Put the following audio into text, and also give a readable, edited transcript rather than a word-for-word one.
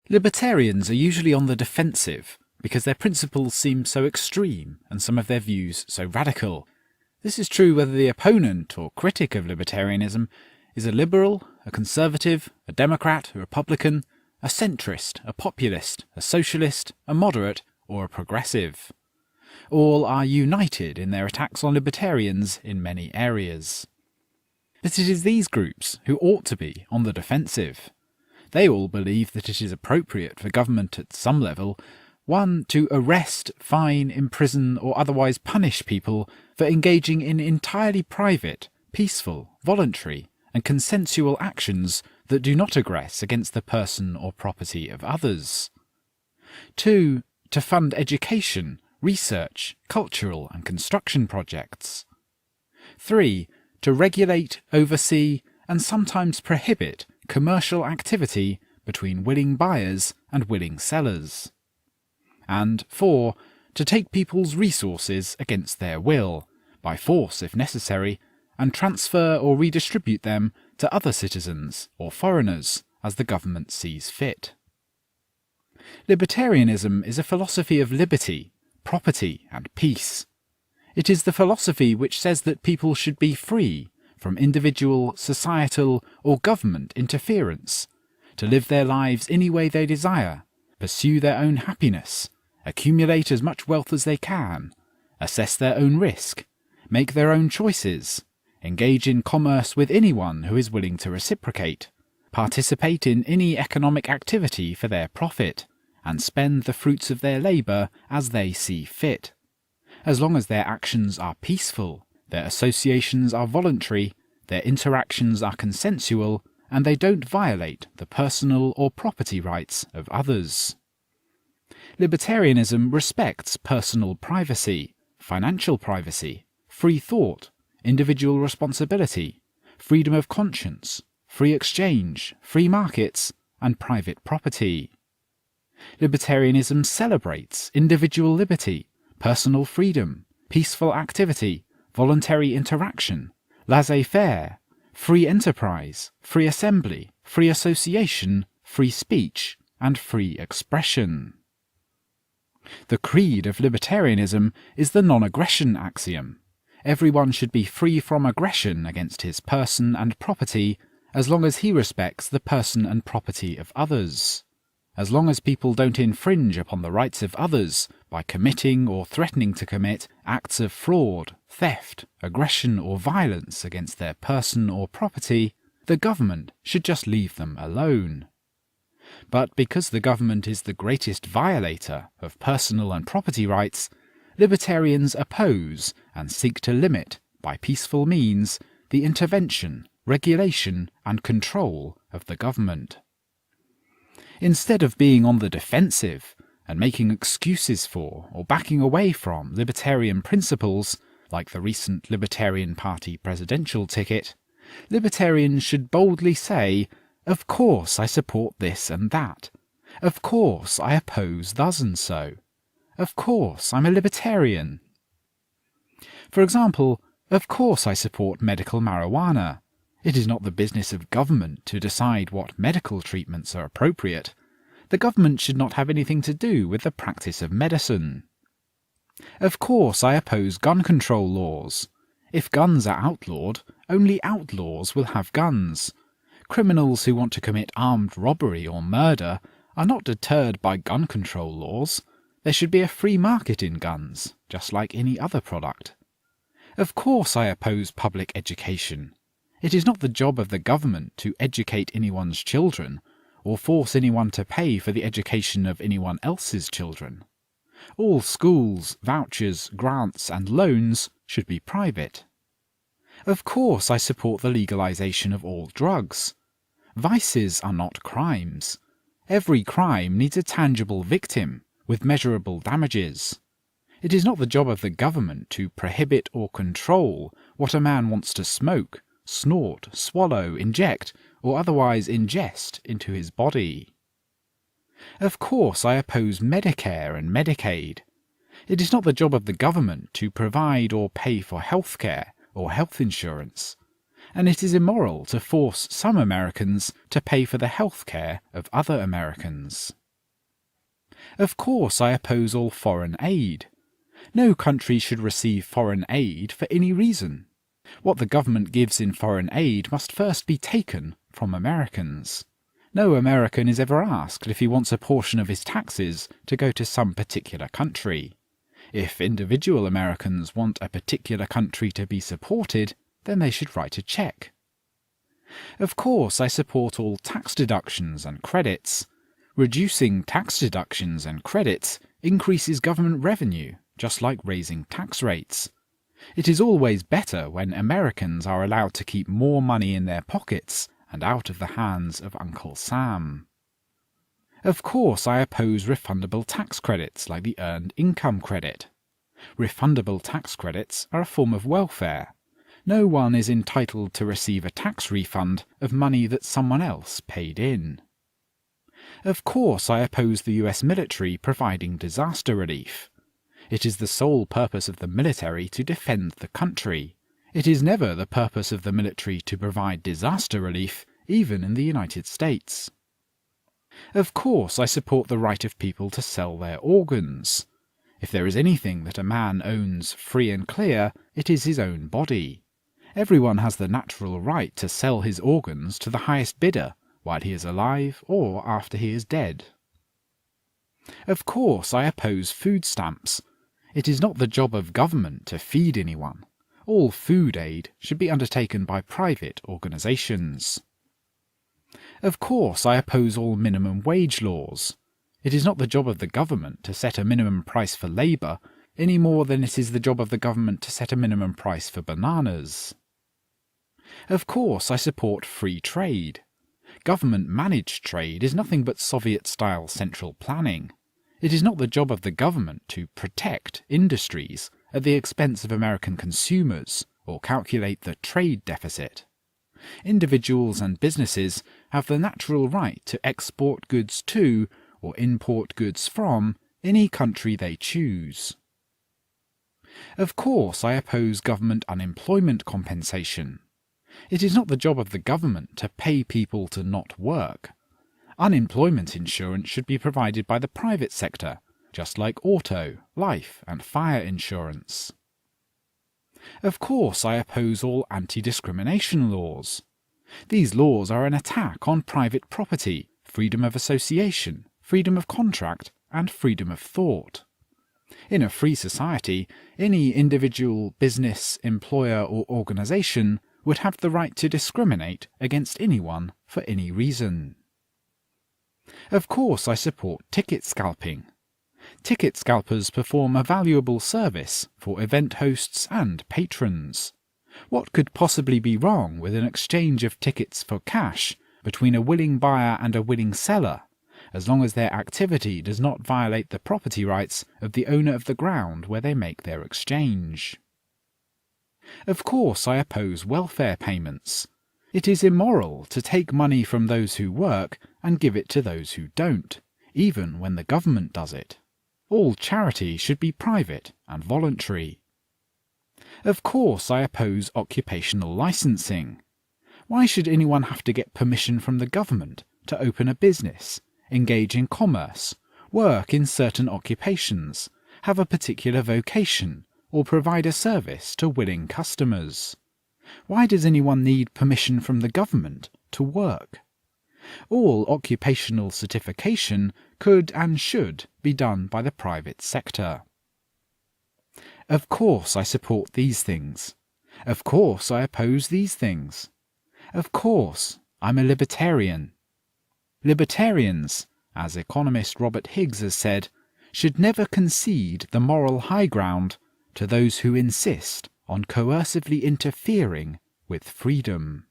Libertarians are usually on the defensive because their principles seem so extreme and some of their views so radical. This is true whether the opponent or critic of libertarianism is a liberal, a conservative, a Democrat, a Republican, a centrist, a populist, a socialist, a moderate, or a progressive. All are united in their attacks on libertarians in many areas. But it is these groups who ought to be on the defensive. They all believe that it is appropriate for government at some level, one, to arrest, fine, imprison, or otherwise punish people for engaging in entirely private, peaceful, voluntary, and consensual actions that do not aggress against the person or property of others. 2, to fund education, research, cultural and construction projects. 3, to regulate, oversee, and sometimes prohibit commercial activity between willing buyers and willing sellers. And 4, to take people's resources against their will, by force if necessary, and transfer or redistribute them to other citizens or foreigners as the government sees fit. Libertarianism is a philosophy of liberty, property and peace. It is the philosophy which says that people should be free from individual, societal or government interference, to live their lives any way they desire, pursue their own happiness, accumulate as much wealth as they can, assess their own risk, make their own choices, engage in commerce with anyone who is willing to reciprocate, participate in any economic activity for their profit, and spend the fruits of their labour as they see fit. As long as their actions are peaceful, their associations are voluntary, their interactions are consensual, and they don't violate the personal or property rights of others. Libertarianism respects personal privacy, financial privacy, free thought, individual responsibility, freedom of conscience, free exchange, free markets, and private property. Libertarianism celebrates individual liberty, personal freedom, peaceful activity, voluntary interaction, laissez-faire, free enterprise, free assembly, free association, free speech, and free expression. The creed of libertarianism is the non-aggression axiom. Everyone should be free from aggression against his person and property as long as he respects the person and property of others. As long as people don't infringe upon the rights of others by committing or threatening to commit acts of fraud, theft, aggression or violence against their person or property, the government should just leave them alone. But because the government is the greatest violator of personal and property rights, libertarians oppose and seek to limit, by peaceful means, the intervention, regulation and control of the government. Instead of being on the defensive and making excuses for or backing away from libertarian principles, like the recent Libertarian Party presidential ticket, libertarians should boldly say, "Of course I support this and that. Of course I oppose thus and so. Of course I'm a libertarian." For example, of course I support medical marijuana. It is not the business of government to decide what medical treatments are appropriate. The government should not have anything to do with the practice of medicine. Of course I oppose gun control laws. If guns are outlawed, only outlaws will have guns. Criminals who want to commit armed robbery or murder are not deterred by gun control laws. There should be a free market in guns, just like any other product. Of course I oppose public education. It is not the job of the government to educate anyone's children, or force anyone to pay for the education of anyone else's children. All schools, vouchers, grants and loans should be private. Of course I support the legalization of all drugs. Vices are not crimes. Every crime needs a tangible victim, with measurable damages. It is not the job of the government to prohibit or control what a man wants to smoke, snort, swallow, inject, or otherwise ingest into his body. Of course I oppose Medicare and Medicaid. It is not the job of the government to provide or pay for health care or health insurance. and it is immoral to force some Americans to pay for the health care of other Americans. Of course, I oppose all foreign aid. No country should receive foreign aid for any reason. What the government gives in foreign aid must first be taken from Americans. No American is ever asked if he wants a portion of his taxes to go to some particular country. If individual Americans want a particular country to be supported, then they should write a check. Of course, I support all tax deductions and credits. Reducing tax deductions and credits increases government revenue, just like raising tax rates. It is always better when Americans are allowed to keep more money in their pockets and out of the hands of Uncle Sam. Of course, I oppose refundable tax credits like the Earned Income Credit. Refundable tax credits are a form of welfare. No one is entitled to receive a tax refund of money that someone else paid in. Of course, I oppose the US military providing disaster relief. It is the sole purpose of the military to defend the country. It is never the purpose of the military to provide disaster relief, even in the United States. Of course, I support the right of people to sell their organs. If there is anything that a man owns free and clear, it is his own body. Everyone has the natural right to sell his organs to the highest bidder, while he is alive or after he is dead. Of course, I oppose food stamps. It is not the job of government to feed anyone. All food aid should be undertaken by private organisations. Of course, I oppose all minimum wage laws. It is not the job of the government to set a minimum price for labour, any more than it is the job of the government to set a minimum price for bananas. Of course, I support free trade. Government-managed trade is nothing but Soviet-style central planning. It is not the job of the government to protect industries at the expense of American consumers or calculate the trade deficit. Individuals and businesses have the natural right to export goods to or import goods from any country they choose. Of course, I oppose government unemployment compensation. It is not the job of the government to pay people to not work. Unemployment insurance should be provided by the private sector, just like auto, life and fire insurance. Of course, I oppose all anti-discrimination laws. These laws are an attack on private property, freedom of association, freedom of contract, and freedom of thought. In a free society, any individual, business, employer or organisation would have the right to discriminate against anyone for any reason. Of course, I support ticket scalping. Ticket scalpers perform a valuable service for event hosts and patrons. What could possibly be wrong with an exchange of tickets for cash between a willing buyer and a willing seller, as long as their activity does not violate the property rights of the owner of the ground where they make their exchange? Of course, I oppose welfare payments. It is immoral to take money from those who work and give it to those who don't, even when the government does it. All charity should be private and voluntary. Of course, I oppose occupational licensing. Why should anyone have to get permission from the government to open a business, engage in commerce, work in certain occupations, have a particular vocation, or provide a service to willing customers? Why does anyone need permission from the government to work? All occupational certification could and should be done by the private sector. Of course I support these things. Of course I oppose these things. Of course I'm a libertarian. Libertarians, as economist Robert Higgs has said, should never concede the moral high ground to those who insist on coercively interfering with freedom.